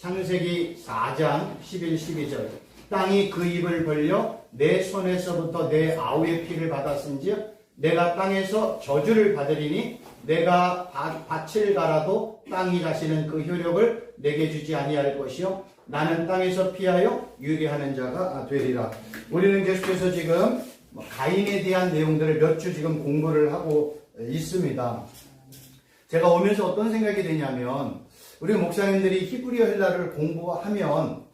창세기 4장 11, 12절. 땅이 그 입을 벌려 내 손에서부터 내 아우의 피를 받았은즉 내가 땅에서 저주를 받으리니 내가 밭을 갈아도 땅이 다시는 그 효력을 내게 주지 아니할 것이요 나는 땅에서 피하여 유리하는 자가 되리라. 우리는 계속해서 지금 가인에 대한 내용들을 몇 주 지금 공부를 하고 있습니다. 제가 오면서 어떤 생각이 드냐면 우리 목사님들이 히브리어 헬라를 공부하면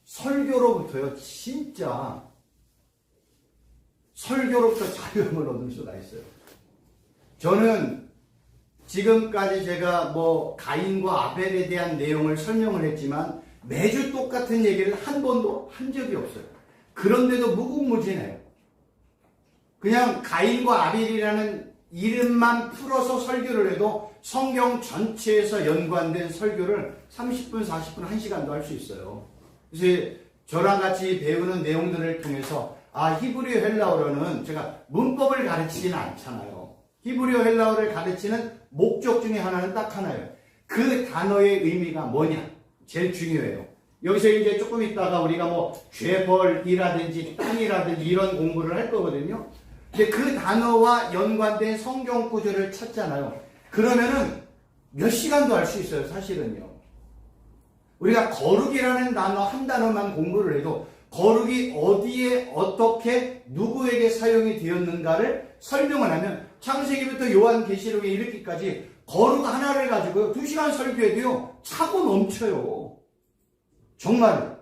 설교로부터요 진짜 설교로부터 자유함을 얻을 수가 있어요. 저는 지금까지 제가 가인과 아벨에 대한 내용을 설명을 했지만 매주 똑같은 얘기를 한 번도 한 적이 없어요. 그런데도 무궁무진해요. 그냥 가인과 아벨이라는 이름만 풀어서 설교를 해도 성경 전체에서 연관된 설교를 30분, 40분, 1시간도 할 수 있어요. 그래서 저랑 같이 배우는 내용들을 통해서 히브리어 헬라어로는 제가 문법을 가르치지는 않잖아요. 히브리어 헬라어를 가르치는 목적 중에 하나는 딱 하나예요. 그 단어의 의미가 뭐냐? 제일 중요해요. 여기서 이제 조금 있다가 우리가 죄벌이라든지 땅이라든지 이런 공부를 할 거거든요. 근데 그 단어와 연관된 성경 구절을 찾잖아요. 그러면은 몇 시간도 할 수 있어요, 사실은요. 우리가 거룩이라는 단어 한 단어만 공부를 해도 거룩이 어디에 어떻게 누구에게 사용이 되었는가를 설명을 하면 창세기부터 요한계시록에 이르기까지 거룩 하나를 가지고 2시간 설교해도요 차고 넘쳐요. 정말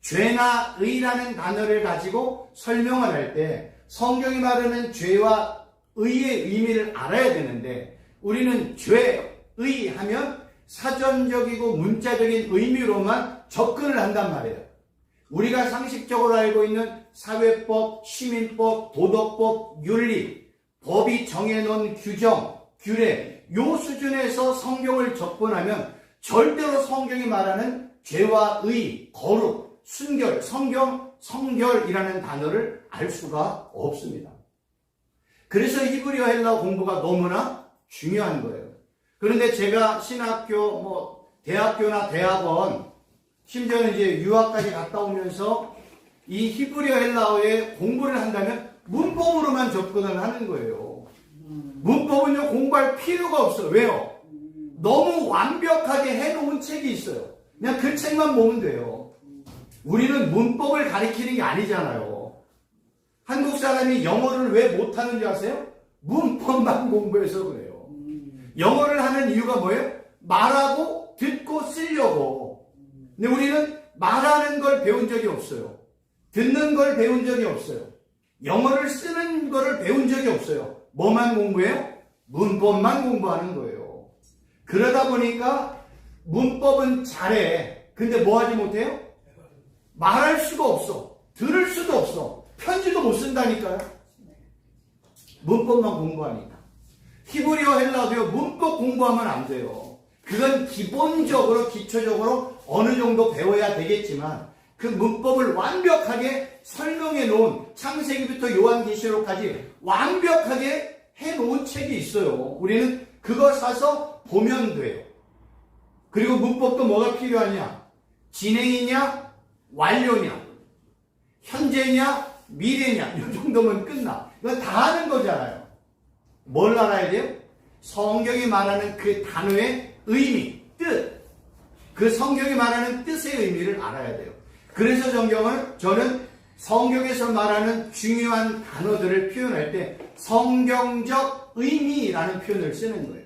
죄나 의라는 단어를 가지고 설명을 할 때 성경이 말하는 죄와 의의 의미를 알아야 되는데 우리는 죄, 의 하면 사전적이고 문자적인 의미로만 접근을 한단 말이에요. 우리가 상식적으로 알고 있는 사회법, 시민법, 도덕법, 윤리, 법이 정해놓은 규정, 규례 요 수준에서 성경을 접근하면 절대로 성경이 말하는 죄와 의, 거룩, 순결, 성결이라는 단어를 알 수가 없습니다. 그래서 히브리어 헬라어 공부가 너무나 중요한 거예요. 그런데 제가 신학교, 대학교나 대학원, 심지어는 이제 유학까지 갔다 오면서 이 히브리어 헬라어에 공부를 한다면 문법으로만 접근을 하는 거예요. 문법은요, 공부할 필요가 없어요. 왜요? 너무 완벽하게 해놓은 책이 있어요. 그냥 그 책만 보면 돼요. 우리는 문법을 가리키는 게 아니잖아요. 한국 사람이 영어를 왜 못하는지 아세요? 문법만 공부해서 그래요. 영어를 하는 이유가 뭐예요? 말하고 듣고 쓰려고. 근데 우리는 말하는 걸 배운 적이 없어요. 듣는 걸 배운 적이 없어요. 영어를 쓰는 거를 배운 적이 없어요. 뭐만 공부해요? 문법만 공부하는 거예요. 그러다 보니까 문법은 잘해. 근데 뭐 하지 못해요? 말할 수가 없어. 들을 수도 없어. 편지도 못 쓴다니까요. 문법만 공부하니까. 히브리어 헬라어도요, 문법 공부하면 안 돼요. 그건 기본적으로, 기초적으로 어느 정도 배워야 되겠지만 그 문법을 완벽하게 설명해 놓은 창세기부터 요한계시록까지 완벽하게 해 놓은 책이 있어요. 우리는 그거 사서 보면 돼요. 그리고 문법도 뭐가 필요하냐? 진행이냐? 완료냐? 현재냐? 미래냐? 이 정도면 끝나. 이건 다 하는 거잖아요. 뭘 알아야 돼요? 성경이 말하는 그 단어의 의미, 뜻. 그 성경이 말하는 뜻의 의미를 알아야 돼요. 그래서 저는 성경에서 말하는 중요한 단어들을 표현할 때 성경적 의미라는 표현을 쓰는 거예요.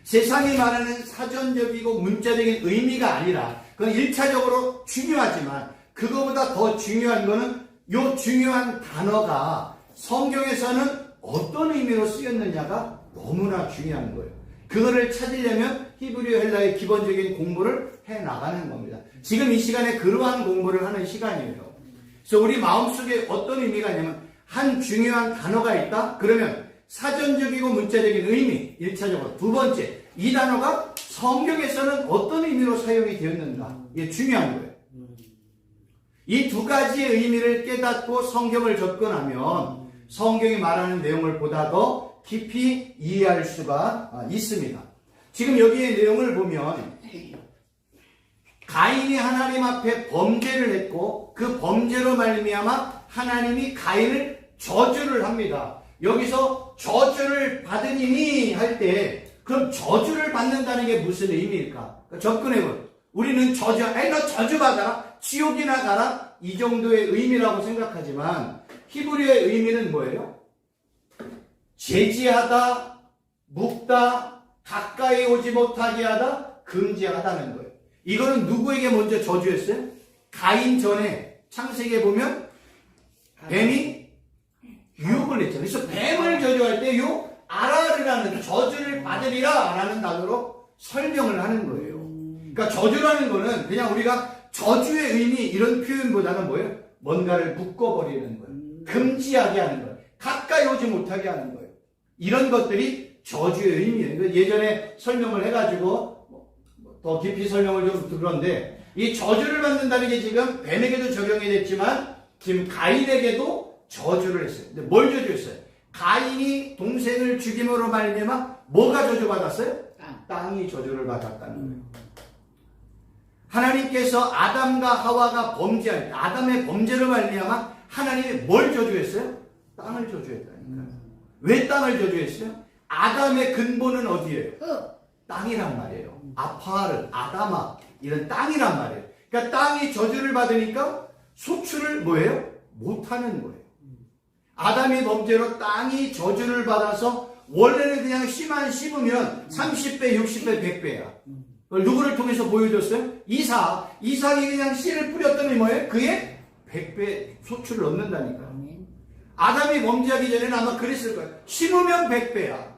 세상이 말하는 사전적이고 문자적인 의미가 아니라 그건 1차적으로 중요하지만 그거보다 더 중요한 거는 이 중요한 단어가 성경에서는 어떤 의미로 쓰였느냐가 너무나 중요한 거예요. 그거를 찾으려면 히브리어 헬라의 기본적인 공부를 해나가는 겁니다. 지금 이 시간에 그러한 공부를 하는 시간이에요. 그래서 우리 마음속에 어떤 의미가 있냐면 한 중요한 단어가 있다? 그러면 사전적이고 문자적인 의미 1차적으로 두 번째 이 단어가 성경에서는 어떤 의미로 사용이 되었는가 이게 중요한 거예요. 이 두 가지의 의미를 깨닫고 성경을 접근하면 성경이 말하는 내용을 보다 더 깊이 이해할 수가 있습니다. 지금 여기의 내용을 보면 가인이 하나님 앞에 범죄를 했고 그 범죄로 말미암아 하나님이 가인을 저주를 합니다. 여기서 저주를 받으니 할 때 그럼 저주를 받는다는 게 무슨 의미일까? 접근해보세요. 우리는 너 저주받아라, 지옥이나 가라, 이 정도의 의미라고 생각하지만 히브리어의 의미는 뭐예요? 제지하다, 묶다, 가까이 오지 못하게 하다, 금지하다는 거예요. 이거는 누구에게 먼저 저주했어요? 가인 전에 창세기에 보면 뱀이 유혹을 했죠. 그래서 뱀을 저주할 때 요 아라르라는 저주를 받으리라 라는 단어로 설명을 하는 거예요. 그러니까 저주라는 거는 그냥 우리가 저주의 의미 이런 표현보다는 뭐예요? 뭔가를 묶어버리는 거예요. 금지하게 하는 거예요. 가까이 오지 못하게 하는 거예요. 이런 것들이 저주의 의미예요. 예전에 설명을 해가지고 더 깊이 설명을 좀 들었는데 이 저주를 받는다는 게 지금 뱀에게도 적용이 됐지만 지금 가인에게도 저주를 했어요. 근데 뭘 저주했어요? 가인이 동생을 죽임으로 말미암아 뭐가 저주받았어요? 땅이 저주를 받았다는 거예요. 하나님께서 아담과 하와가 범죄할 때 아담의 범죄로 말미암아 하나님이 뭘 저주했어요? 땅을 저주했다니까요. 왜 땅을 저주했어요? 아담의 근본은 어디예요? 땅이란 말이에요. 아파르, 아담아 이런 땅이란 말이에요. 그러니까 땅이 저주를 받으니까 소출을 뭐예요? 못하는 거예요. 아담이 범죄로 땅이 저주를 받아서 원래는 그냥 씨만 씹으면 30배, 60배, 100배야. 누구를 통해서 보여줬어요? 이삭이 그냥 씨를 뿌렸더니 뭐예요? 그의 100배 소출을 얻는다니까. 아담이 범죄하기 전에는 아마 그랬을 거예요. 심으면 100배야.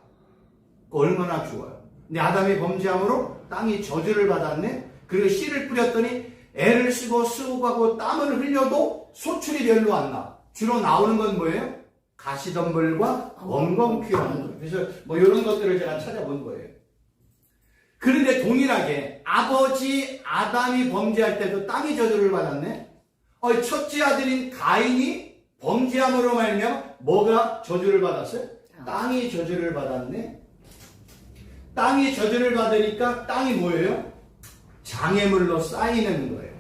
얼마나 좋아요. 근데 아담이 범죄함으로 땅이 저주를 받았네. 그리고 씨를 뿌렸더니 애를 쓰고 수고하고 땀을 흘려도 소출이 별로 안 나. 주로 나오는 건 뭐예요? 가시덤불과 엉겅퀴라는 거예요. 그래서 뭐 이런 것들을 제가 찾아본 거예요. 그런데 동일하게 아버지 아담이 범죄할 때도 땅이 저주를 받았네. 첫째 아들인 가인이 범죄함으로 말미암아 뭐가 저주를 받았어요? 땅이 저주를 받았네. 땅이 저주를 받으니까 땅이 뭐예요? 장애물로 쌓이는 거예요.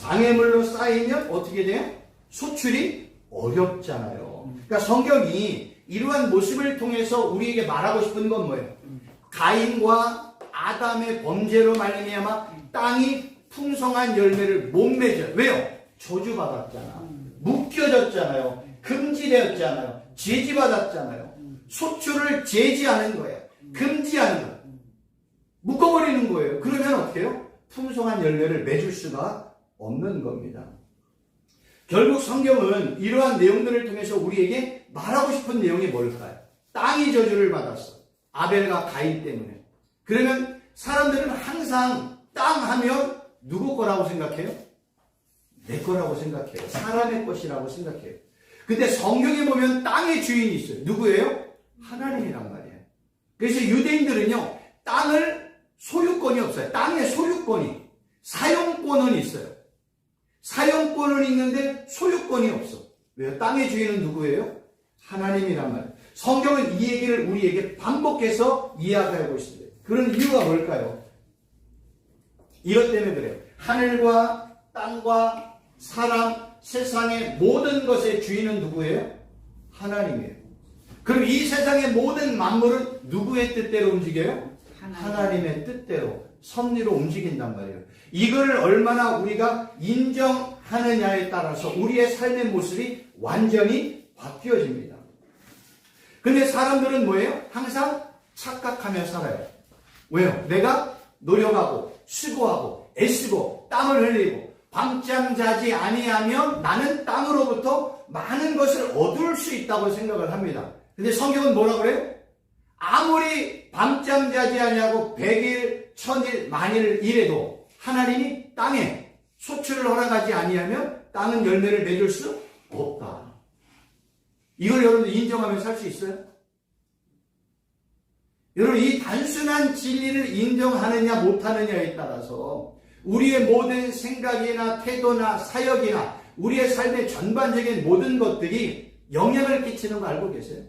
장애물로 쌓이면 어떻게 돼요? 소출이 어렵잖아요. 그러니까 성경이 이러한 모습을 통해서 우리에게 말하고 싶은 건 뭐예요? 가인과 아담의 범죄로 말미암아 땅이 풍성한 열매를 못 맺어요. 왜요? 저주받았잖아. 묶여졌잖아요. 금지되었잖아요. 제지받았잖아요. 소출을 제지하는 거예요. 금지하는 거예요. 묶어버리는 거예요. 그러면 어떻게 해요? 풍성한 열매를 맺을 수가 없는 겁니다. 결국 성경은 이러한 내용들을 통해서 우리에게 말하고 싶은 내용이 뭘까요? 땅이 저주를 받았어. 아벨과 가인 때문에. 그러면 사람들은 항상 땅 하면 누구 거라고 생각해요? 내 거라고 생각해요. 사람의 것이라고 생각해요. 근데 성경에 보면 땅의 주인이 있어요. 누구예요? 하나님이란 말이에요. 그래서 유대인들은요, 땅을 소유권이 없어요. 땅의 소유권이. 사용권은 있어요. 사용권은 있는데 소유권이 없어. 왜요? 땅의 주인은 누구예요? 하나님이란 말이에요. 성경은 이 얘기를 우리에게 반복해서 이야기하고 있습니다. 그런 이유가 뭘까요? 이것 때문에 그래요. 하늘과 땅과 사람, 세상의 모든 것의 주인은 누구예요? 하나님이에요. 그럼 이 세상의 모든 만물은 누구의 뜻대로 움직여요? 하나님의 뜻대로 섭리로 움직인단 말이에요. 이걸 얼마나 우리가 인정하느냐에 따라서 우리의 삶의 모습이 완전히 바뀌어집니다. 근데 사람들은 뭐예요? 항상 착각하며 살아요. 왜요? 내가 노력하고 수고하고 애쓰고 땀을 흘리고 밤잠 자지 아니하면 나는 땅으로부터 많은 것을 얻을 수 있다고 생각을 합니다. 근데 성경은 뭐라 그래요? 아무리 밤잠 자지 아니하고 100일, 1000일, 만일 일해도 하나님이 땅에 소출을 허락하지 아니하면 땅은 열매를 맺을 수 없다. 이걸 여러분들 인정하며 살 수 있어요? 여러분, 이 단순한 진리를 인정하느냐 못하느냐에 따라서 우리의 모든 생각이나 태도나 사역이나 우리의 삶의 전반적인 모든 것들이 영향을 끼치는 거 알고 계세요?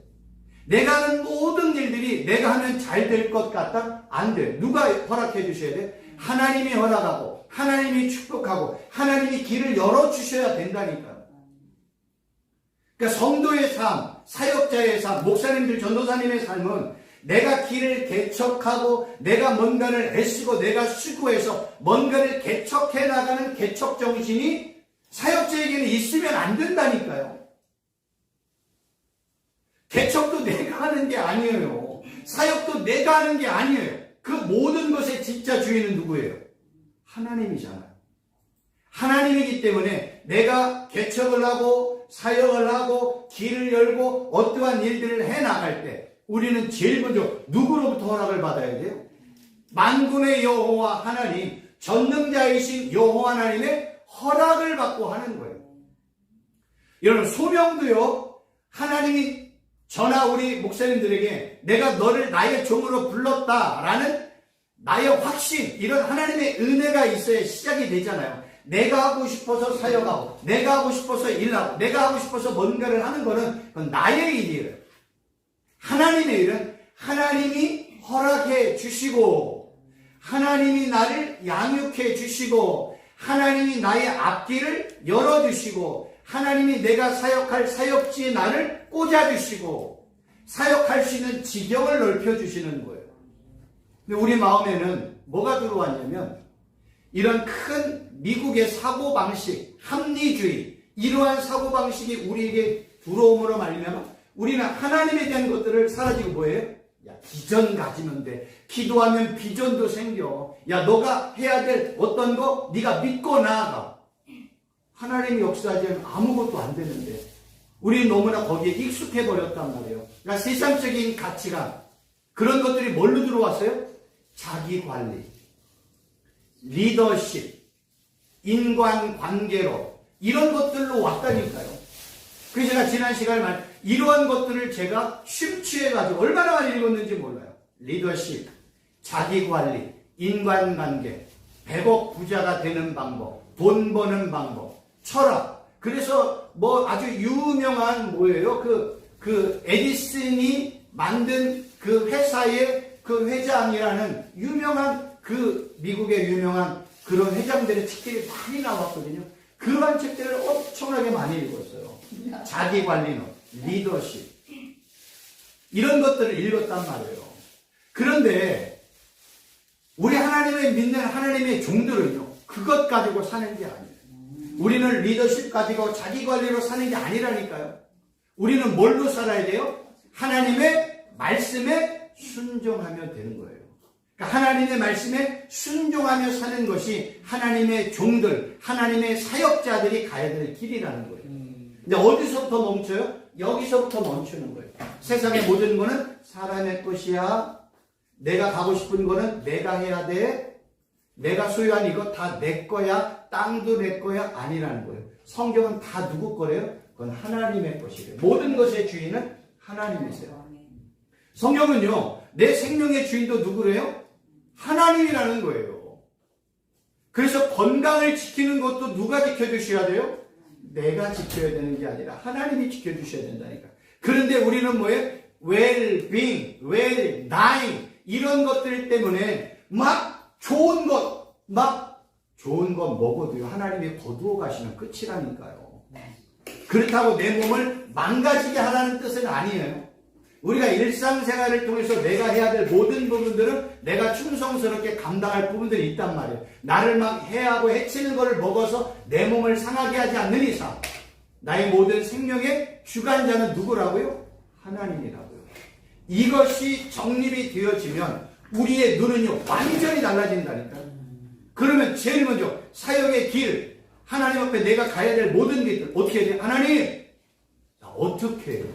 내가 하는 모든 일들이 내가 하면 잘 될 것 같다? 안 돼. 누가 허락해 주셔야 돼? 하나님이 허락하고 하나님이 축복하고 하나님이 길을 열어주셔야 된다니까요. 그러니까 성도의 삶, 사역자의 삶, 목사님들, 전도사님의 삶은 내가 길을 개척하고 내가 뭔가를 애쓰고 내가 수고해서 뭔가를 개척해 나가는 개척 정신이 사역자에게는 있으면 안 된다니까요. 개척도 내가 하는 게 아니에요. 사역도 내가 하는 게 아니에요. 그 모든 것의 진짜 주인은 누구예요? 하나님이잖아요. 하나님이기 때문에 내가 개척을 하고 사역을 하고 길을 열고 어떠한 일들을 해나갈 때 우리는 제일 먼저 누구로부터 허락을 받아야 돼요? 만군의 여호와 하나님, 전능자이신 여호와 하나님의 허락을 받고 하는 거예요. 여러분, 소명도요, 하나님이 저나 우리 목사님들에게 내가 너를 나의 종으로 불렀다라는 나의 확신, 이런 하나님의 은혜가 있어야 시작이 되잖아요. 내가 하고 싶어서 사역하고 내가 하고 싶어서 일하고 내가 하고 싶어서 뭔가를 하는 거는 그건 나의 일이에요. 하나님의 일은 하나님이 허락해 주시고 하나님이 나를 양육해 주시고 하나님이 나의 앞길을 열어주시고 하나님이 내가 사역할 사역지에 나를 꽂아주시고 사역할 수 있는 지경을 넓혀주시는 거예요. 근데 우리 마음에는 뭐가 들어왔냐면 이런 큰 미국의 사고방식, 합리주의, 이러한 사고방식이 우리에게 들어옴으로 말미암아 우리는 하나님에 대한 것들을 사라지고 뭐예요? 야, 비전 가지면 돼. 기도하면 비전도 생겨. 야, 너가 해야 될 어떤 거 네가 믿고 나아가. 하나님이 역사하지 않으면 아무것도 안 되는데 우리는 너무나 거기에 익숙해 버렸단 말이에요. 그러니까 세상적인 가치관, 그런 것들이 뭘로 들어왔어요? 자기관리, 리더십, 인간관계로 이런 것들로 왔다니까요. 그래서 제가 지난 시간에 이러한 것들을 제가 심취해가지고 얼마나 많이 읽었는지 몰라요. 리더십, 자기관리, 인간관계, 100억 부자가 되는 방법, 돈 버는 방법, 철학. 그래서 뭐 아주 유명한 뭐예요? 그 에디슨이 만든 그 회사의 그 회장이라는 유명한 그 미국의 유명한 그런 회장들의 책들이 많이 나왔거든요. 그러한 책들을 엄청나게 많이 읽었어요. 자기관리론, 리더십 이런 것들을 읽었단 말이에요. 그런데 우리 하나님의 믿는 하나님의 종들은요, 그것 가지고 사는 게 아니에요. 우리는 리더십 가지고 자기관리로 사는 게 아니라니까요. 우리는 뭘로 살아야 돼요? 하나님의 말씀에 순종하면 되는 거예요. 그러니까 하나님의 말씀에 순종하며 사는 것이 하나님의 종들, 하나님의 사역자들이 가야 될 길이라는 거예요. 근데 어디서부터 멈춰요? 여기서부터 멈추는 거예요. 세상의 모든 거는 사람의 것이야. 내가 가고 싶은 거는 내가 해야 돼. 내가 소유한 이거 다 내 거야. 땅도 내 거야. 아니라는 거예요. 성경은 다 누구 거래요? 그건 하나님의 것이래요. 모든 것의 주인은 하나님이세요. 성경은요, 내 생명의 주인도 누구래요? 하나님이라는 거예요. 그래서 건강을 지키는 것도 누가 지켜주셔야 돼요? 내가 지켜야 되는 게 아니라 하나님이 지켜주셔야 된다니까. 그런데 우리는 뭐예요? well-being, well-dying 이런 것들 때문에 막 좋은 것 먹어도요, 하나님이 거두어 가시면 끝이라니까요. 그렇다고 내 몸을 망가지게 하라는 뜻은 아니에요. 우리가 일상생활을 통해서 내가 해야 될 모든 부분들은 내가 충성스럽게 감당할 부분들이 있단 말이에요. 나를 막 해하고 해치는 것을 먹어서 내 몸을 상하게 하지 않는 이상 나의 모든 생명의 주관자는 누구라고요? 하나님이라고요. 이것이 정립이 되어지면 우리의 눈은요, 완전히 달라진다니까요. 그러면 제일 먼저 사역의 길, 하나님 앞에 내가 가야 될 모든 길들 어떻게 해야 돼요? 하나님, 나 어떻게 해요?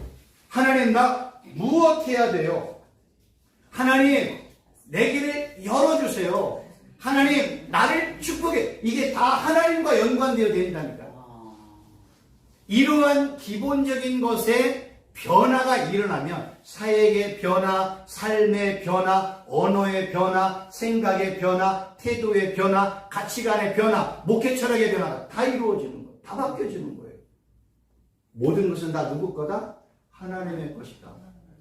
하나님, 나 무엇 해야 돼요? 하나님, 내 길을 열어주세요. 하나님, 나를 축복해. 이게 다 하나님과 연관되어 된다니까. 이러한 기본적인 것에 변화가 일어나면 사역의 변화, 삶의 변화, 언어의 변화, 생각의 변화, 태도의 변화, 가치관의 변화, 목회 철학의 변화가 다 이루어지는 거예요. 다 바뀌어지는 거예요. 모든 것은 다 누구 거다? 하나님의 것이다.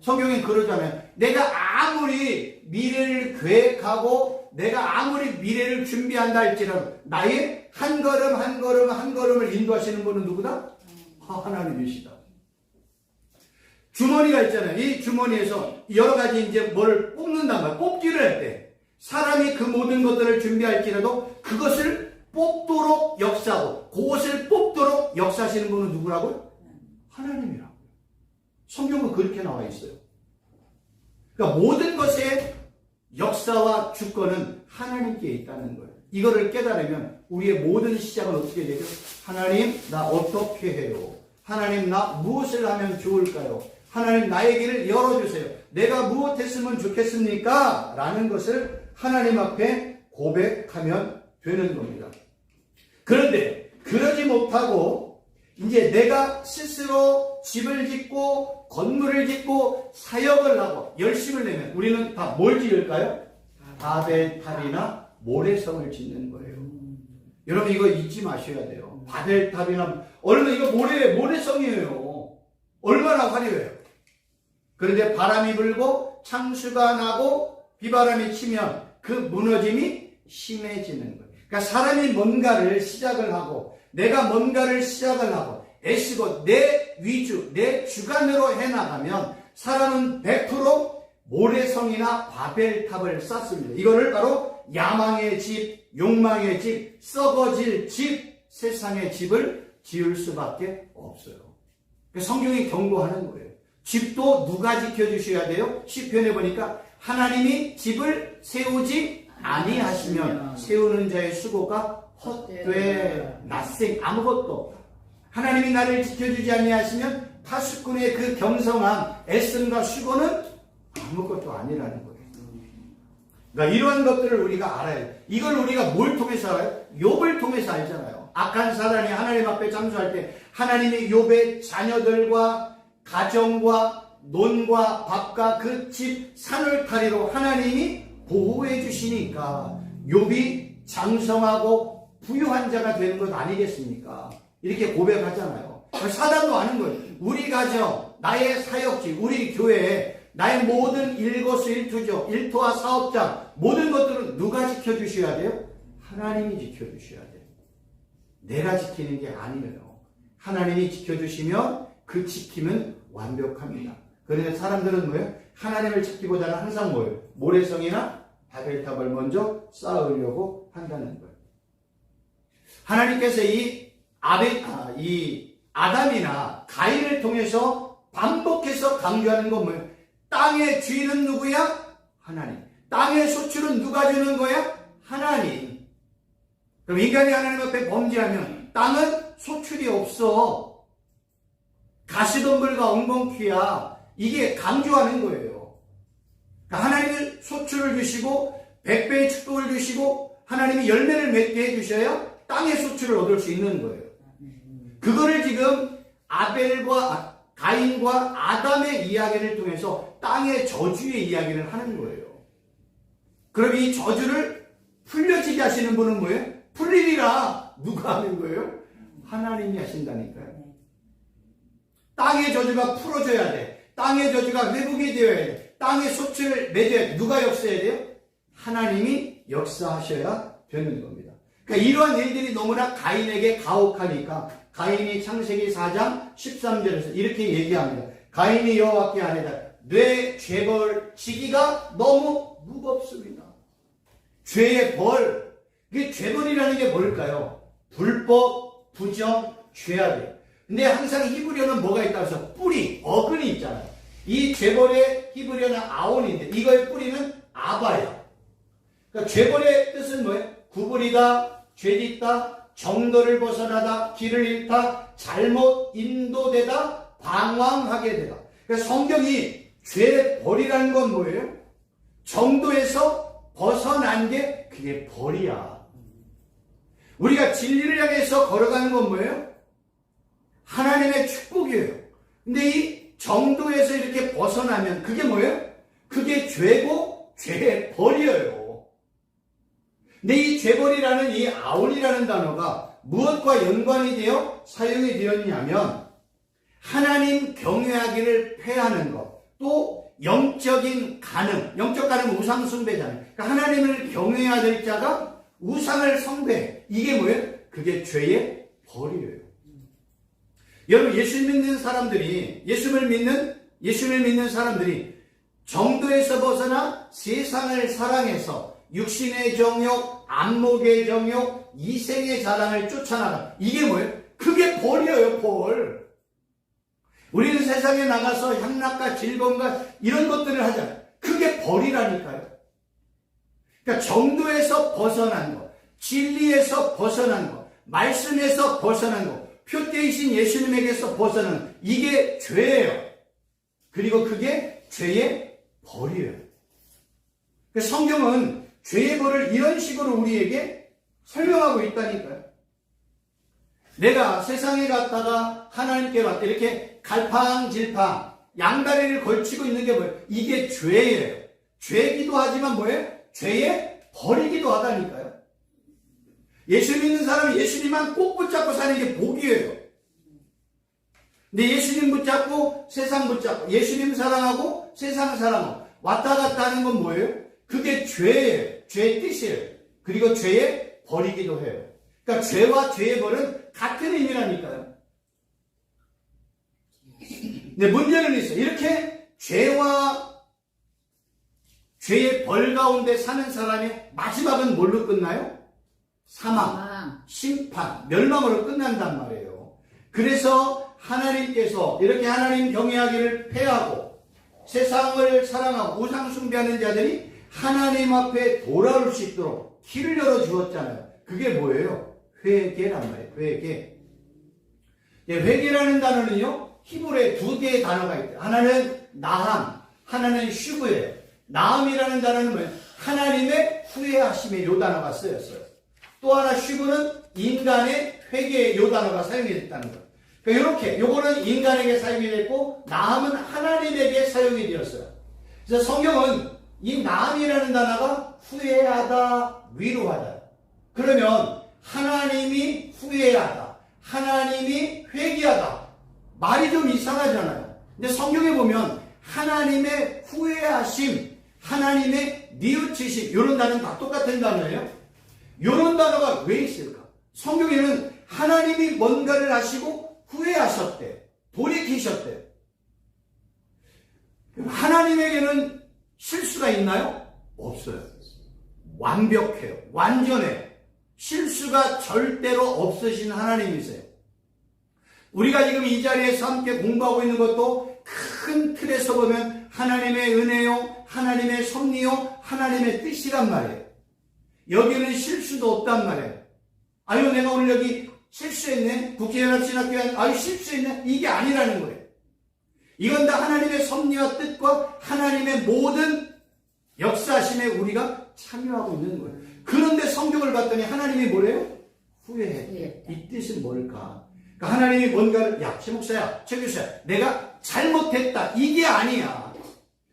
성경에 그러잖아요. 내가 아무리 미래를 계획하고 내가 아무리 미래를 준비한다 할지라도 나의 한 걸음 한 걸음 한 걸음을 인도하시는 분은 누구다? 하나님이시다. 주머니가 있잖아요. 이 주머니에서 여러 가지 이제 뭘 뽑는단 말이에요. 뽑기를 할 때 사람이 그 모든 것들을 준비할지라도 그것을 뽑도록 역사하고 그것을 뽑도록 역사하시는 분은 누구라고요? 하나님이라고요. 성경은 그렇게 나와 있어요. 그러니까 모든 것의 역사와 주권은 하나님께 있다는 거예요. 이거를 깨달으면 우리의 모든 시작은 어떻게 되죠? 하나님, 나 어떻게 해요? 하나님, 나 무엇을 하면 좋을까요? 하나님, 나의 길을 열어주세요. 내가 무엇했으면 좋겠습니까? 라는 것을 하나님 앞에 고백하면 되는 겁니다. 그런데 그러지 못하고 이제 내가 스스로 집을 짓고 건물을 짓고 사역을 하고 열심을 내면 우리는 다 뭘 지을까요? 바벨탑이나 모래성을 짓는 거예요. 여러분 이거 잊지 마셔야 돼요. 바벨탑이나 얼마나 이거 모래성이에요. 얼마나 화려해요. 그런데 바람이 불고 창수가 나고 비바람이 치면 그 무너짐이 심해지는 거예요. 그러니까 사람이 뭔가를 시작을 하고 내가 뭔가를 시작을 하고 애쓰고 내 위주, 내 주관으로 해나가면 사람은 100% 모래성이나 바벨탑을 쌓습니다. 이거를 바로 야망의 집, 욕망의 집, 썩어질 집, 세상의 집을 지을 수밖에 없어요. 성경이 경고하는 거예요. 집도 누가 지켜주셔야 돼요? 시편에 보니까 하나님이 집을 세우지 아니하시면 세우는 자의 수고가 헛돼 낯생 아무것도 없다. 하나님이 나를 지켜주지 아니하시면 파수꾼의 그 겸성함, 애씀과 수고는 아무것도 아니라는 거예요. 그러니까 이러한 것들을 우리가 알아야 돼요. 이걸 우리가 뭘 통해서 알아요? 욥을 통해서 알잖아요. 악한 사단이 하나님 앞에 잠수할 때 하나님이 욥의 자녀들과 가정과 논과 밥과 그 집 산울타리로 하나님이 보호해 주시니까 욥이 장성하고 부유한 자가 되는 것 아니겠습니까? 이렇게 고백하잖아요. 사단도 아는 거예요. 우리 가정, 나의 사역지, 우리 교회, 나의 모든 일거수일투족, 일터와 사업장 모든 것들은 누가 지켜주셔야 돼요? 하나님이 지켜주셔야 돼요. 내가 지키는 게 아니에요. 하나님이 지켜주시면 그 지킴은 완벽합니다. 그런데 사람들은 뭐예요? 하나님을 지키고자는 항상 뭐예요? 모래성이나 바벨탑을 먼저 쌓으려고 한다는 거예요. 하나님께서 이 아담이나 가인을 통해서 반복해서 강조하는 건 뭐예요? 땅의 주인은 누구야? 하나님. 땅의 소출은 누가 주는 거야? 하나님. 그럼 인간이 하나님 앞에 범죄하면 땅은 소출이 없어. 가시덤불과 엉겅퀴야. 이게 강조하는 거예요. 그러니까 하나님은 소출을 주시고 100배의 축복을 주시고 하나님이 열매를 맺게 해주셔야 땅의 소출을 얻을 수 있는 거예요. 그거를 지금 아벨과 가인과 아담의 이야기를 통해서 땅의 저주의 이야기를 하는 거예요. 그럼 이 저주를 풀려지게 하시는 분은 뭐예요? 풀리리라. 누가 하는 거예요? 하나님이 하신다니까요. 땅의 저주가 풀어져야 돼. 땅의 저주가 회복이 되어야 돼. 땅의 소출을 맺어야 돼. 누가 역사해야 돼요? 하나님이 역사하셔야 되는 겁니다. 그러니까 이러한 일들이 너무나 가인에게 가혹하니까 가인이 창세기 4장 13절에서 이렇게 얘기합니다. 가인이 여호와께 아뢰다. 내 죄벌 지기가 너무 무겁습니다. 죄의 벌. 이게 죄벌이라는 게 뭘까요? 불법, 부정, 죄악이에요. 근데 항상 히브리어는 뭐가 있다고 해서 뿌리, 어근이 있잖아요. 이 죄벌의 히브리어는 아온인데 이거의 뿌리는 아바야. 그러니까 죄벌의 뜻은 뭐예요? 구부리다, 죄짓다, 정도를 벗어나다, 길을 잃다, 잘못 인도되다, 방황하게 되다. 그러니까 성경이 죄벌이라는 건 뭐예요? 정도에서 벗어난 게 그게 벌이야. 우리가 진리를 향해서 걸어가는 건 뭐예요? 하나님의 축복이에요. 근데 이 정도에서 이렇게 벗어나면 그게 뭐예요? 그게 죄고 죄의 벌이에요. 근데 이 죄벌이라는 이 아온이라는 단어가 무엇과 연관이 되어 사용이 되었냐면 하나님 경외하기를 패하는 것, 또 영적인 가능, 영적 가능은 우상 숭배잖아요. 그러니까 하나님을 경외해야 될 자가 우상을 숭배. 이게 뭐예요? 그게 죄의 벌이에요. 여러분, 예수를 믿는 사람들이, 예수를 믿는 사람들이 정도에서 벗어나 세상을 사랑해서 육신의 정욕, 안목의 정욕, 이생의 자랑을 쫓아나가. 이게 뭐예요? 그게 벌이에요, 벌. 우리는 세상에 나가서 향락과 즐거움과 이런 것들을 하잖아요. 그게 벌이라니까요. 그러니까 정도에서 벗어난 것, 진리에서 벗어난 것, 말씀에서 벗어난 것, 표대이신 예수님에게서 벗어난 이게 죄예요. 그리고 그게 죄의 벌이에요. 그러니까 성경은 죄의 벌을 이런 식으로 우리에게 설명하고 있다니까요. 내가 세상에 갔다가 하나님께 왔다 이렇게 갈팡질팡 양다리를 걸치고 있는 게 뭐예요? 이게 죄예요. 죄이기도 하지만 뭐예요? 죄의 벌이기도 하다니까요. 예수 믿는 사람은 예수님만 꼭 붙잡고 사는 게 복이에요. 근데 예수님 붙잡고 세상 붙잡고 예수님 사랑하고 세상 사랑하고 왔다 갔다 하는 건 뭐예요? 그게 죄예요. 죄의 뜻이에요. 그리고 죄의 벌이기도 해요. 그러니까 죄와 죄의 벌은 같은 의미라니까요. 근데 문제는 있어요. 이렇게 죄와 죄의 벌 가운데 사는 사람의 마지막은 뭘로 끝나요? 사망, 심판, 멸망으로 끝난단 말이에요. 그래서 하나님께서 이렇게 하나님 경외하기를 패하고 세상을 사랑하고 우상 숭배하는 자들이 하나님 앞에 돌아올 수 있도록 길을 열어주었잖아요. 그게 뭐예요? 회개란 말이에요. 회개. 회개라는 단어는요, 히브리에 두 개의 단어가 있대요. 하나는 나함, 하나는 슈브예요. 나함이라는 단어는 뭐예요? 하나님의 후회하심의 요 단어가 쓰였어요. 또 하나 슈브는 인간의 회개의 요 단어가 사용이 됐다는 거예요. 그러니까 이렇게 요거는 인간에게 사용이 됐고 나함은 하나님에게 사용이 되었어요. 그래서 성경은 이 나함이라는 단어가 후회하다, 위로하다. 그러면 하나님이 후회하다, 하나님이 회개하다. 말이 좀 이상하잖아요. 근데 성경에 보면 하나님의 후회하심, 하나님의 뉘우치심 이런 단어는 다 똑같은 단어예요. 이런 단어가 왜 있을까? 성경에는 하나님이 뭔가를 하시고 후회하셨대, 돌이키셨대. 하나님에게는 실수가 있나요? 없어요. 완벽해요. 완전해요. 실수가 절대로 없으신 하나님이세요. 우리가 지금 이 자리에서 함께 공부하고 있는 것도 큰 틀에서 보면 하나님의 은혜요, 하나님의 섭리요, 하나님의 뜻이란 말이에요. 여기는 실수도 없단 말이에요. 아유, 내가 오늘 여기 실수했네. 국회연합신학교에 아유 실수했네. 이게 아니라는 거예요. 이건 다 하나님의 섭리와 뜻과 하나님의 모든 역사심에 우리가 참여하고 있는 거예요. 그런데 성경을 봤더니 하나님이 뭐래요? 후회해. 이 뜻은 뭘까? 그러니까 하나님이 뭔가를 최 목사야, 최 교수야, 내가 잘못했다. 이게 아니야.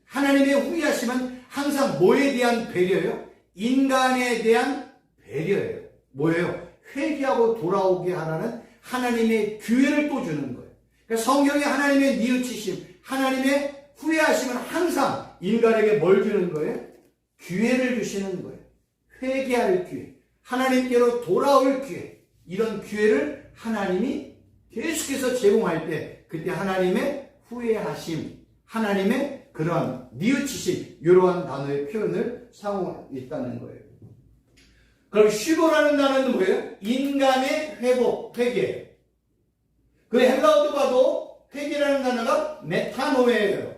하나님의 후회하심은 항상 뭐에 대한 배려예요? 인간에 대한 배려예요. 뭐예요? 회개하고 돌아오게 하라는 하나님의 기회를 또 주는 거예요. 그러니까 성경에 하나님의 뉘우치심, 하나님의 후회하심은 항상 인간에게 뭘 주는 거예요? 기회를 주시는 거예요. 회개할 기회, 하나님께로 돌아올 기회, 이런 기회를 하나님이 계속해서 제공할 때 그때 하나님의 후회하심, 하나님의 그런 뉘우치심 이러한 단어의 표현을 사용하고 있다는 거예요. 그럼 슈보라는 단어는 뭐예요? 인간의 회복, 회개. 그 헬라어도 봐도 회개라는 단어가 메타노에예요.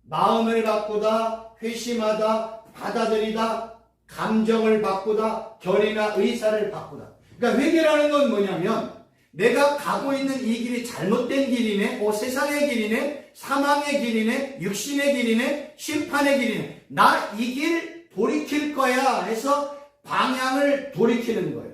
마음을 바꾸다, 회심하다, 받아들이다, 감정을 바꾸다, 결이나 의사를 바꾸다. 그러니까 회개라는 건 뭐냐면 내가 가고 있는 이 길이 잘못된 길이네, 세상의 길이네, 사망의 길이네, 육신의 길이네, 심판의 길이네. 나 이 길 돌이킬 거야 해서 방향을 돌이키는 거예요.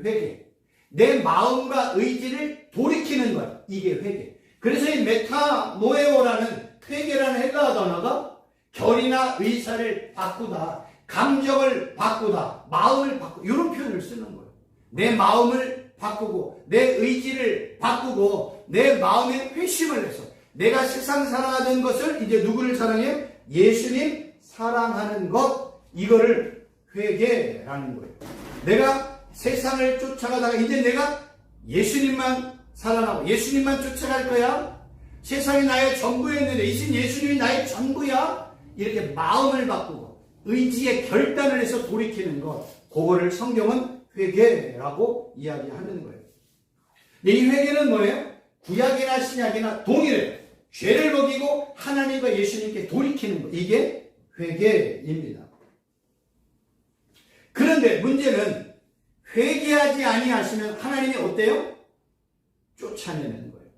회개. 내 마음과 의지를 돌이키는 거예요. 이게 회개. 그래서 이 메타노에오라는 회개라는 헬라어 단어가 결이나 의사를 바꾸다, 감정을 바꾸다, 마음을 바꾸다 이런 표현을 쓰는 거예요. 내 마음을 바꾸고 내 의지를 바꾸고 내 마음에 회심을 해서 내가 세상 사랑하던 것을 이제 누구를 사랑해? 예수님 사랑하는 것, 이거를 회개라는 거예요. 내가 세상을 쫓아가다가 이제 내가 예수님만 사랑하고 예수님만 쫓아갈 거야. 세상이 나의 전부였는데 이신 예수님이 나의 전부야. 이렇게 마음을 바꾸고 의지의 결단을 해서 돌이키는 것, 그거를 성경은 회개라고 이야기하는 거예요. 이 회개는 뭐예요? 구약이나 신약이나 동일해요. 죄를 먹이고 하나님과 예수님께 돌이키는 것, 이게 회개입니다. 그런데 문제는 회개하지 아니하시면 하나님이 어때요? 쫓아내는 거예요.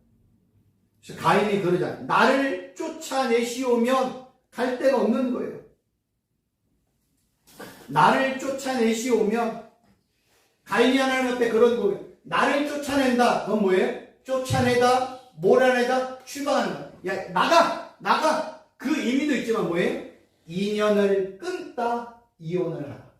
그래서 가인이 그러잖아요. 나를 쫓아내시오면 갈 데가 없는 거예요. 나를 쫓아내시오면, 가인이 하나님 앞에 그런 거예요. 나를 쫓아낸다. 그건 뭐예요? 쫓아내다, 몰아내다, 추방하는 거예요. 야, 나가! 그 의미도 있지만 뭐예요? 인연을 끊다, 이혼을 하라.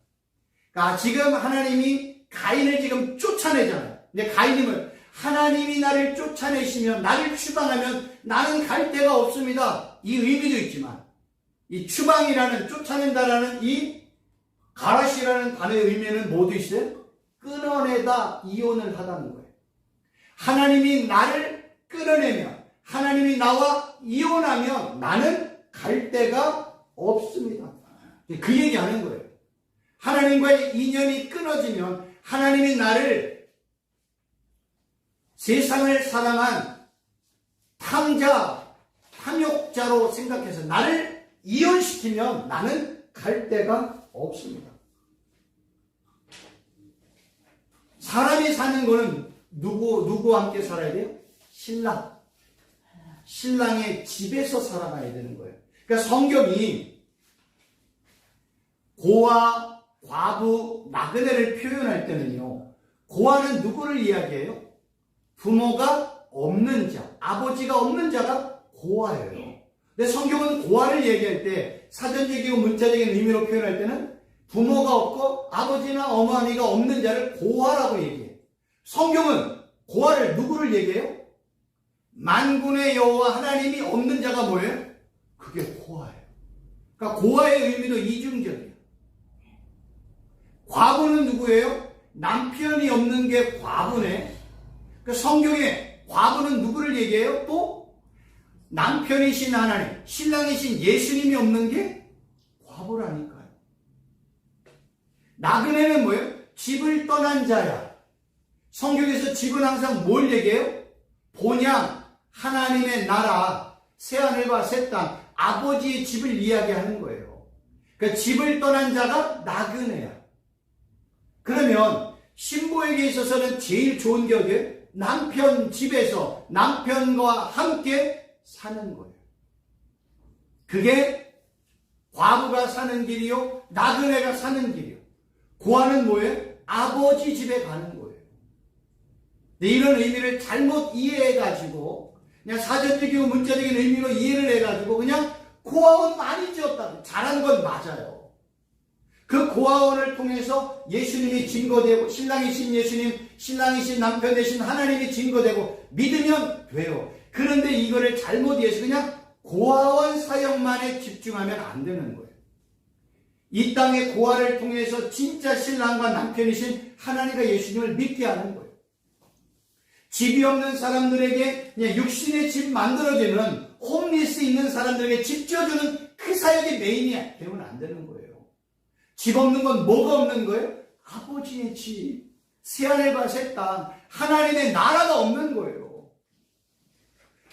그러니까 지금 하나님이 가인을 지금 쫓아내잖아요. 근데 가인님은 하나님이 나를 쫓아내시면, 나를 추방하면 나는 갈 데가 없습니다. 이 의미도 있지만, 이 추방이라는, 쫓아낸다라는 이 가라시라는 단어의 의미는 뭐도 있어요? 끊어내다, 이혼을 하다는 거예요. 하나님이 나를 끊어내면, 하나님이 나와 이혼하면 나는 갈 데가 없습니다. 그 얘기하는 거예요. 하나님과의 인연이 끊어지면 하나님이 나를 세상을 사랑한 탐자, 탐욕자로 생각해서 나를 이혼시키면 나는 갈 데가 없습니다. 사람이 사는 거는 누구와 함께 살아야 돼요? 신랑의 집에서 살아가야 되는 거예요. 그러니까 성경이 고아, 과부, 나그네를 표현할 때는요, 고아는 누구를 이야기해요? 부모가 없는 자, 아버지가 없는 자가 고아예요. 근데 성경은 고아를 얘기할 때 사전적이고 문자적인 의미로 표현할 때는 부모가 없고 아버지나 어머니가 없는 자를 고아라고 얘기해요. 성경은 고아를 누구를 얘기해요? 만군의 여호와 하나님이 없는 자가 뭐예요? 그게 고아예요. 그러니까 고아의 의미도 이중적이에요. 과부는 누구예요? 남편이 없는 게 과부네. 그러니까 성경에 과부는 누구를 얘기해요? 또 남편이신 하나님, 신랑이신 예수님이 없는 게 과부라니까요. 나그네는 뭐예요? 집을 떠난 자야. 성경에서 집은 항상 뭘 얘기해요? 본향, 하나님의 나라, 새하늘과 새 땅, 아버지의 집을 이야기하는 거예요. 그러니까 집을 떠난 자가 나그네야. 그러면 신부에게 있어서는 제일 좋은 게 어디예요? 남편 집에서 남편과 함께 사는 거예요. 그게 과부가 사는 길이요, 나그네가 사는 길이요. 고아는 뭐예요? 아버지 집에 가는 거예요. 근데 이런 의미를 잘못 이해해가지고 그냥 사전적이고 문자적인 의미로 이해를 해가지고 그냥 고아원 많이 지었다. 잘한 건 맞아요. 그 고아원을 통해서 예수님이 증거되고, 신랑이신 예수님, 신랑이신 남편 되신 하나님이 증거되고 믿으면 돼요. 그런데 이거를 잘못 이해해서 그냥 고아원 사역만에 집중하면 안 되는 거예요. 이 땅의 고아를 통해서 진짜 신랑과 남편이신 하나님과 예수님을 믿게 하는 거예요. 집이 없는 사람들에게 그냥 육신의 집 만들어주는, 홈리스 있는 사람들에게 집 지어주는 그 사역이 메인이 되면 안 되는 거예요. 집 없는 건 뭐가 없는 거예요? 아버지의 집, 새하늘과 새 땅, 하나님의 나라가 없는 거예요.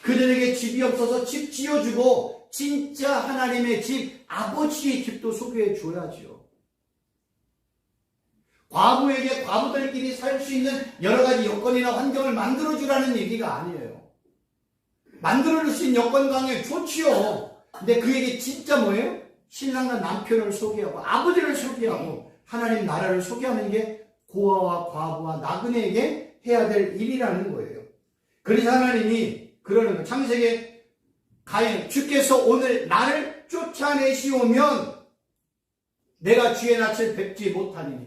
그들에게 집이 없어서 집 지어주고 진짜 하나님의 집, 아버지의 집도 소개해 줘야죠. 과부에게 과부들끼리 살 수 있는 여러 가지 여건이나 환경을 만들어주라는 얘기가 아니에요. 만들어줄 수 있는 여건 강에 좋지요. 근데 그에게 진짜 뭐예요? 신랑과 남편을 소개하고 아버지를 소개하고 하나님 나라를 소개하는 게 고아와 과부와 나그네에게 해야 될 일이라는 거예요. 그래서 하나님이 그러는 거예요. 창세기 가인, 주께서 오늘 나를 쫓아내시오면 내가 쥐의 낯을 뵙지 못하리니,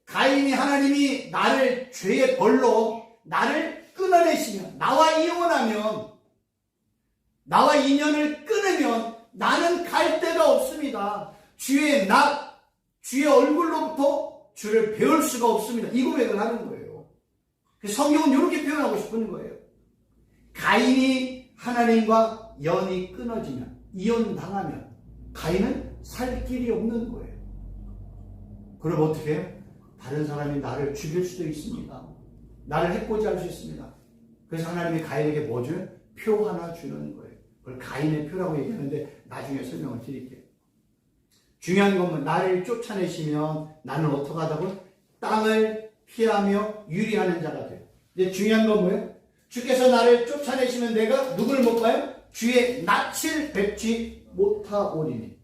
가인이, 하나님이 나를 죄의 벌로 나를 끊어내시면, 나와 이혼하면, 나와 인연을 끊으면 나는 갈 데가 없습니다. 주의 주의 얼굴로부터 주를 배울 수가 없습니다. 이 고백을 하는 거예요. 성경은 이렇게 표현하고 싶은 거예요. 가인이 하나님과 연이 끊어지면, 이혼당하면 가인은 살 길이 없는 거예요. 그럼 어떻게 해요? 다른 사람이 나를 죽일 수도 있습니다. 나를 해코지할 수 있습니다. 그래서 하나님이 가인에게 뭐 줘요? 표 하나 주는 거예요. 그걸 가인의 표라고 얘기하는데 나중에 설명을 드릴게요. 중요한 건 나를 쫓아내시면 나는 어떻게 하다고? 땅을 피하며 유리하는 자가 돼요. 이제 중요한 건 뭐예요? 주께서 나를 쫓아내시면 내가 누구를 못 봐요? 주의 낯을 뵙지 못하오리니.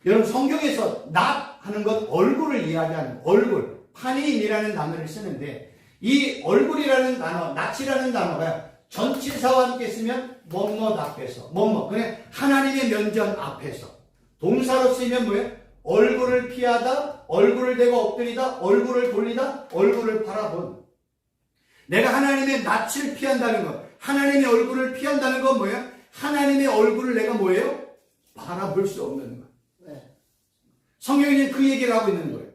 여러분 성경에서 낯 하는 것 얼굴을 이야기하는 얼굴, 파니임이라는 단어를 쓰는데 이 얼굴이라는 단어, 낯이라는 단어가 전치사와 함께 쓰면 뭐뭐 앞에서, 뭐뭐 그냥 하나님의 면전 앞에서. 동사로 쓰이면 뭐예요? 얼굴을 피하다, 얼굴을 대고 엎드리다, 얼굴을 돌리다, 얼굴을 바라본. 내가 하나님의 낯을 피한다는 것, 하나님의 얼굴을 피한다는 건 뭐예요? 하나님의 얼굴을 내가 뭐예요? 바라볼 수 없는 것. 성경에는 그 얘기를 하고 있는 거예요.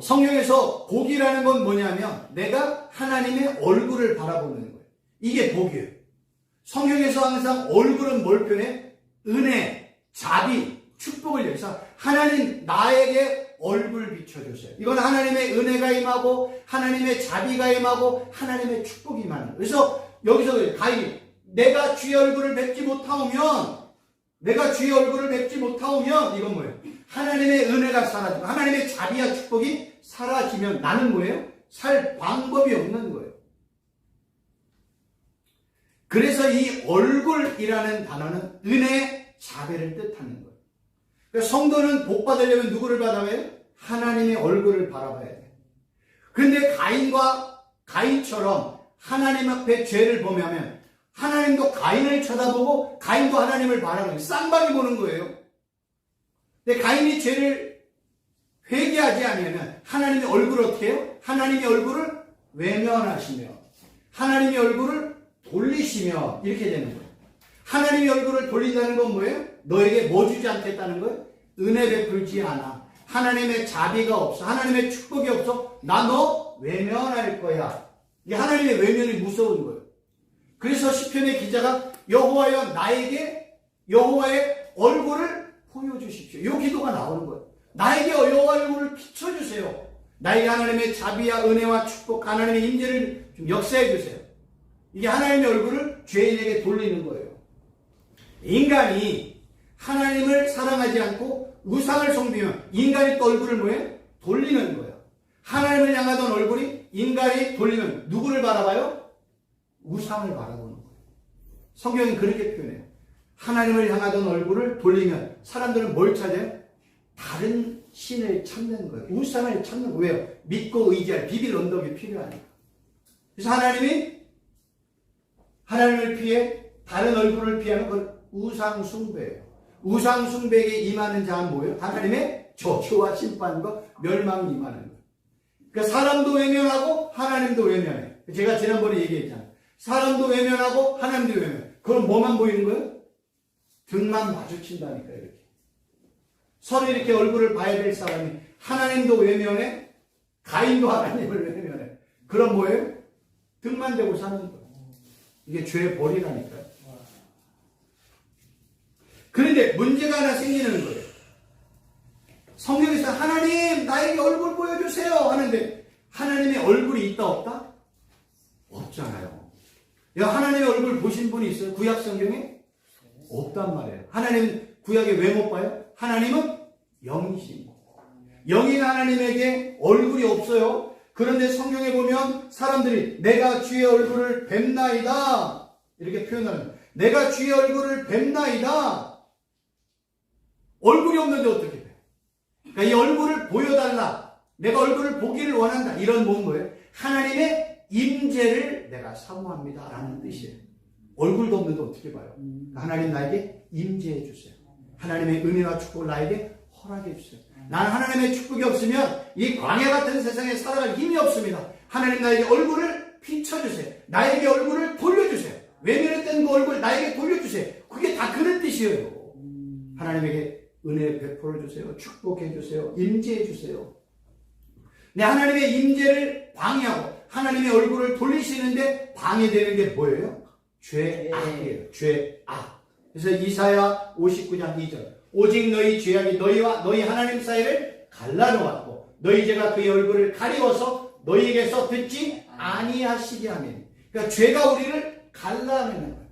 성경에서 복이라는 건 뭐냐면 내가 하나님의 얼굴을 바라보는 거예요. 이게 복이에요. 성경에서 항상 얼굴은 뭘 표현해? 은혜, 자비, 축복을 위해서 하나님 나에게 얼굴 비춰주세요. 이건 하나님의 은혜가 임하고 하나님의 자비가 임하고 하나님의 축복이 임하는 거예요. 그래서 여기서 가인이 내가 주의 얼굴을 뵙지 못하오면 이건 뭐예요? 하나님의 은혜가 사라지고 하나님의 자비와 축복이 사라지면 나는 뭐예요? 살 방법이 없는 거예요. 그래서 이 얼굴이라는 단어는 은혜, 자비를 뜻하는 거예요. 그래서 성도는 복 받으려면 누구를 바라봐요? 하나님의 얼굴을 바라봐야 돼요. 그런데 가인처럼 하나님 앞에 죄를 범하면 하나님도 가인을 쳐다보고 가인도 하나님을 바라보는 쌍방이 보는 거예요. 근데 가인이 죄를 회개하지 않으면 하나님의 얼굴을 어떻게 해요? 하나님의 얼굴을 외면하시며 하나님의 얼굴을 돌리시며 이렇게 되는 거예요. 하나님의 얼굴을 돌린다는 건 뭐예요? 너에게 뭐 주지 않겠다는 거예요? 은혜 베풀지 않아. 하나님의 자비가 없어. 하나님의 축복이 없어. 나 너 외면할 거야. 이 하나님의 외면이 무서운 거예요. 그래서 시편의 기자가 여호와여 나에게 여호와의 얼굴을 보여주십시오. 이 기도가 나오는 거예요. 나에게 여호와의 얼굴을 비춰주세요. 나에게 하나님의 자비와 은혜와 축복, 하나님의 임재를 좀 역사해 주세요. 이게 하나님의 얼굴을 죄인에게 돌리는 거예요. 인간이 하나님을 사랑하지 않고 우상을 숭배하면 인간이 또 얼굴을 뭐해? 돌리는 거예요. 하나님을 향하던 얼굴이 인간이 돌리면 누구를 바라봐요? 우상을 바라보는 거예요. 성경이 그렇게 표현해요. 하나님을 향하던 얼굴을 돌리면 사람들은 뭘 찾아요? 다른 신을 찾는 거예요. 우상을 찾는 거예요. 왜요? 믿고 의지할 비빌 언덕이 필요하니까. 그래서 하나님을 피해 다른 얼굴을 피하는 건 우상 숭배예요. 우상 숭배에 임하는 자는 뭐예요? 하나님의 저주와 심판과 멸망이 임하는 거예요. 그러니까 사람도 외면하고 하나님도 외면해. 제가 지난번에 얘기했잖아요. 사람도 외면하고 하나님도 외면해. 그럼 뭐만 보이는 거예요? 등만 마주친다니까 이렇게. 서로 이렇게 얼굴을 봐야 될 사람이 하나님도 외면해, 가인도 하나님을 외면해. 그럼 뭐예요? 등만 대고 사는 거예요. 이게 죄의 벌이라니까요. 그런데 문제가 하나 생기는 거예요. 성경에서 하나님 나에게 얼굴 보여주세요 하는데 하나님의 얼굴이 있다 없다? 없잖아요. 하나님의 얼굴 보신 분이 있어요? 구약 성경에? 없단 말이에요. 하나님 구약에 왜 못 봐요? 하나님은 영이십니다. 영인 하나님에게 얼굴이 없어요. 그런데 성경에 보면 사람들이 내가 주의 얼굴을 뵙나이다 이렇게 표현하는, 내가 주의 얼굴을 뵙나이다. 얼굴이 없는데 어떻게 돼? 그러니까 이 얼굴을 보여달라. 내가 얼굴을 보기를 원한다. 이런 건 뭐예요? 하나님의 임재를 내가 사모합니다 라는 뜻이에요. 얼굴도 없는데 어떻게 봐요? 하나님 나에게 임재해 주세요. 하나님의 은혜와 축복을 나에게 허락해 주세요. 나는 하나님의 축복이 없으면 이 광야 같은 세상에 살아갈 힘이 없습니다. 하나님 나에게 얼굴을 비춰주세요. 나에게 얼굴을 돌려주세요. 외면했던 그 얼굴 나에게 돌려주세요. 그게 다 그런 뜻이에요. 하나님에게 은혜 베풀어 주세요. 축복해 주세요. 임재해 주세요. 내 하나님의 임재를 방해하고 하나님의 얼굴을 돌리시는데 방해되는 게 뭐예요? 죄악이에요. 죄악. 그래서 이사야 59장 2절. 오직 너희 죄악이 너희와 너희 하나님 사이를 갈라놓았고 너희 죄가 그의 얼굴을 가리워서 너희에게서 듣지 아니하시게 하면. 그러니까 죄가 우리를 갈라내는 거예요.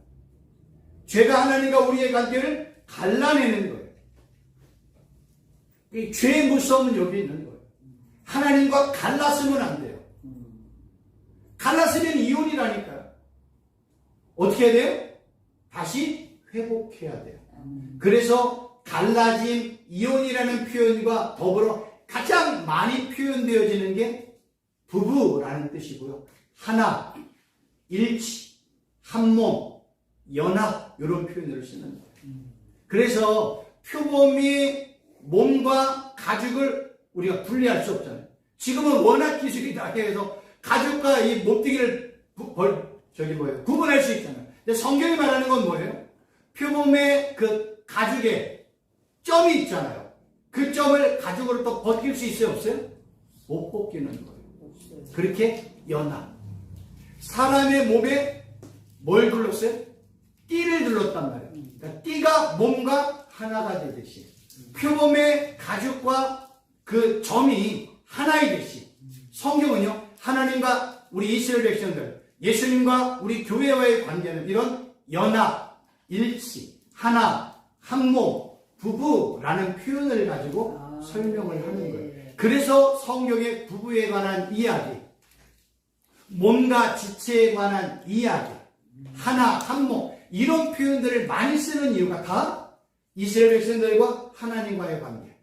죄가 하나님과 우리의 관계를 갈라내는 거예요. 이 죄의 무서움은 여기 있는 거예요. 하나님과 갈랐으면 안 돼요. 갈랐으면 이혼이라니까요. 어떻게 해야 돼요? 다시 회복해야 돼요. 그래서 갈라짐, 이혼이라는 표현과 더불어 가장 많이 표현되어지는 게 부부라는 뜻이고요. 하나, 일치, 한몸, 연합 이런 표현을 쓰는 거예요. 그래서 표범이 몸과 가죽을 우리가 분리할 수 없잖아요. 지금은 워낙 기술이 나해서 가죽과 이 몸뚱이를 구분할 수 있잖아요. 근데 성경이 말하는 건 뭐예요? 표범의 그 가죽에 점이 있잖아요. 그 점을 가죽으로 또 벗길 수 있어요? 없어요? 못 벗기는 거예요. 그렇게 연합. 사람의 몸에 뭘 둘렀어요? 띠를 둘렀단 말이에요. 그러니까 띠가 몸과 하나가 되듯이 표범의 가죽과 그 점이 하나이듯이 성경은요, 하나님과 우리 이스라엘 백성들, 예수님과 우리 교회와의 관계는 이런 연합, 일치, 하나, 한몸, 부부라는 표현을 가지고 설명을 하는 거예요. 그래서 성경의 부부에 관한 이야기, 몸과 지체에 관한 이야기, 하나, 한몸 이런 표현들을 많이 쓰는 이유가 다 이스라엘 백성들과 하나님과의 관계,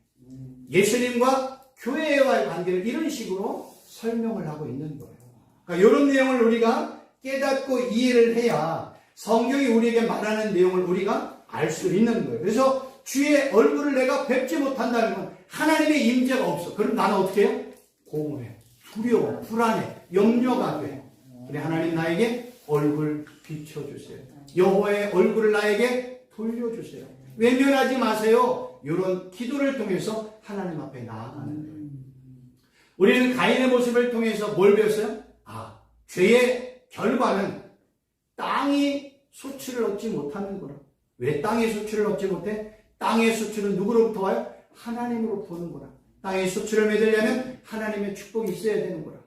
예수님과 교회와의 관계를 이런 식으로 설명을 하고 있는 거예요. 그러니까 이런 내용을 우리가 깨닫고 이해를 해야 성경이 우리에게 말하는 내용을 우리가 알 수 있는 거예요. 그래서 주의 얼굴을 내가 뵙지 못한다는 건 하나님의 임재가 없어. 그럼 나는 어떻게 해요? 공허해, 두려워, 불안해, 염려가 돼. 그래, 하나님 나에게 얼굴 비춰주세요. 여호와의 얼굴을 나에게 돌려주세요. 외면하지 마세요. 이런 기도를 통해서 하나님 앞에 나아가는 거예요. 우리는 가인의 모습을 통해서 뭘 배웠어요? 죄의 결과는 땅이 수출을 얻지 못하는 거라. 왜 땅의 수출을 얻지 못해? 땅의 수출은 누구로부터 와요? 하나님으로부터 오는 거라. 땅의 수출을 맺으려면 하나님의 축복이 있어야 되는 거라.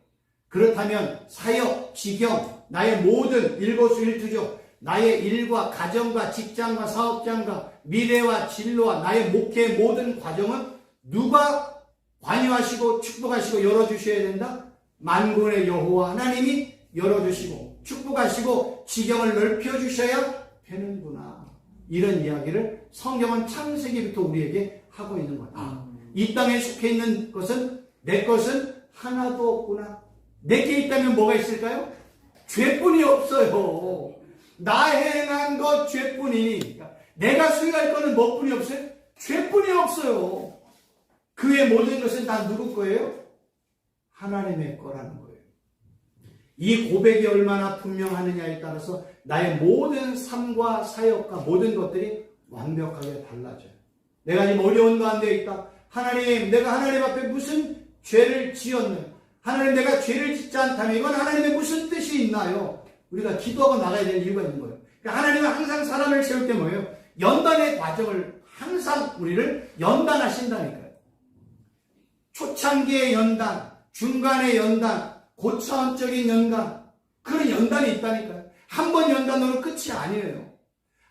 그렇다면 사역, 직영, 나의 모든 일거수일투족, 나의 일과 가정과 직장과 사업장과 미래와 진로와 나의 목회의 모든 과정은 누가 관여하시고 축복하시고 열어주셔야 된다? 만군의 여호와 하나님이 열어주시고 축복하시고 지경을 넓혀주셔야 되는구나. 이런 이야기를 성경은 창세기부터 우리에게 하고 있는 거다. 이 땅에 속해 있는 것은 내 것은 하나도 없구나. 내게 있다면 뭐가 있을까요? 죄뿐이 없어요. 나 행한 것 죄뿐이. 내가 수행할 거는 뭐뿐이 없어요? 죄뿐이 없어요. 그의 모든 것은 다 누구 거예요? 하나님의 거라는 거예요. 이 고백이 얼마나 분명하느냐에 따라서 나의 모든 삶과 사역과 모든 것들이 완벽하게 달라져요. 내가 지금 어려운 가운데 있다. 하나님, 내가 하나님 앞에 무슨 죄를 지었는? 하나님, 내가 죄를 짓지 않다면 이건 하나님의 무슨 뜻이 있나요? 우리가 기도하고 나가야 되는 이유가 있는 거예요. 그러니까 하나님은 항상 사람을 세울 때 뭐예요? 연단의 과정을 항상 우리를 연단하신다니까요. 초창기의 연단, 중간의 연단, 고차원적인 연단, 그런 연단이 있다니까요. 한 번 연단으로 끝이 아니에요.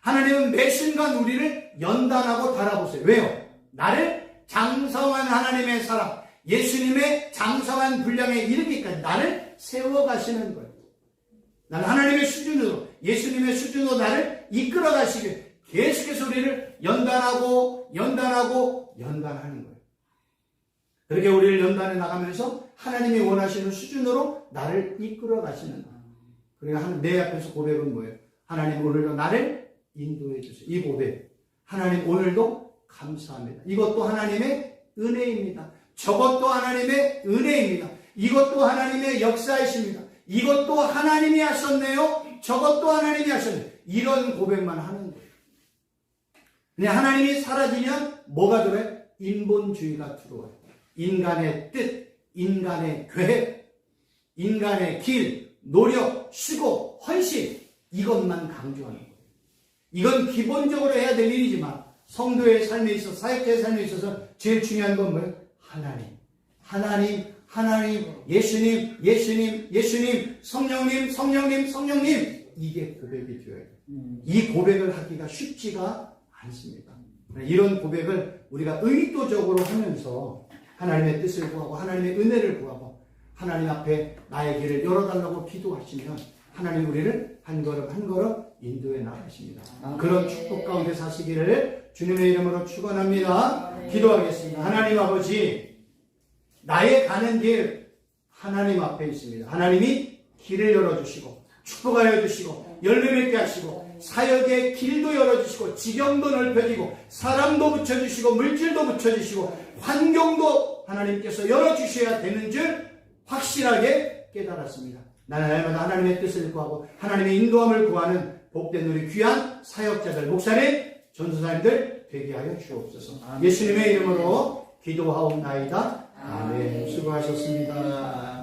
하나님은 매 순간 우리를 연단하고 달아보세요. 왜요? 나를 장성한 하나님의 사람, 예수님의 장성한 분량에 이르기까지 나를 세워가시는 거예요. 나는 하나님의 수준으로, 예수님의 수준으로 나를 이끌어 가시길 계속해서 우리를 연단하고 연단하는 거예요. 그렇게 우리를 연단해 나가면서 하나님이 원하시는 수준으로 나를 이끌어 가시는 거예요. 그러니까 내 앞에서 고백은 뭐예요? 하나님 오늘도 나를 인도해 주세요. 이 고백. 하나님 오늘도 감사합니다. 이것도 하나님의 은혜입니다. 저것도 하나님의 은혜입니다. 이것도 하나님의 역사이십니다. 이것도 하나님이 하셨네요. 저것도 하나님이 하셨네요. 이런 고백만 하는 거예요. 근데 하나님이 사라지면 뭐가 들어요? 인본주의가 들어와요. 인간의 뜻, 인간의 계획, 인간의 길, 노력, 수고, 헌신, 이것만 강조하는 거예요. 이건 기본적으로 해야 될 일이지만 성도의 삶에 있어서, 사역자의 삶에 있어서 제일 중요한 건 뭐예요? 하나님, 하나님, 하나님, 예수님, 예수님, 예수님, 성령님, 성령님, 성령님, 이게 고백이 되어야 돼요. 이 고백을 하기가 쉽지가 않습니다. 이런 고백을 우리가 의도적으로 하면서 하나님의 뜻을 구하고 하나님의 은혜를 구하고 하나님 앞에 나의 길을 열어달라고 기도하시면 하나님 우리를 한 걸음 한 걸음 인도해 나가십니다. 그런 축복 가운데 사시기를 주님의 이름으로 축원합니다. 기도하겠습니다. 하나님 아버지, 나의 가는 길 하나님 앞에 있습니다. 하나님이 길을 열어주시고 축복하여 주시고 열매 맺게 하시고 사역의 길도 열어주시고 지경도 넓혀지고 사람도 붙여주시고 물질도 붙여주시고 환경도 하나님께서 열어주셔야 되는 줄 확실하게 깨달았습니다. 나는 날마다 하나님의 뜻을 구하고 하나님의 인도함을 구하는 복된 우리 귀한 사역자들, 목사님, 전도사님들 되게 하여 주옵소서. 예수님의 이름으로 기도하옵나이다. 아멘. 수고하셨습니다.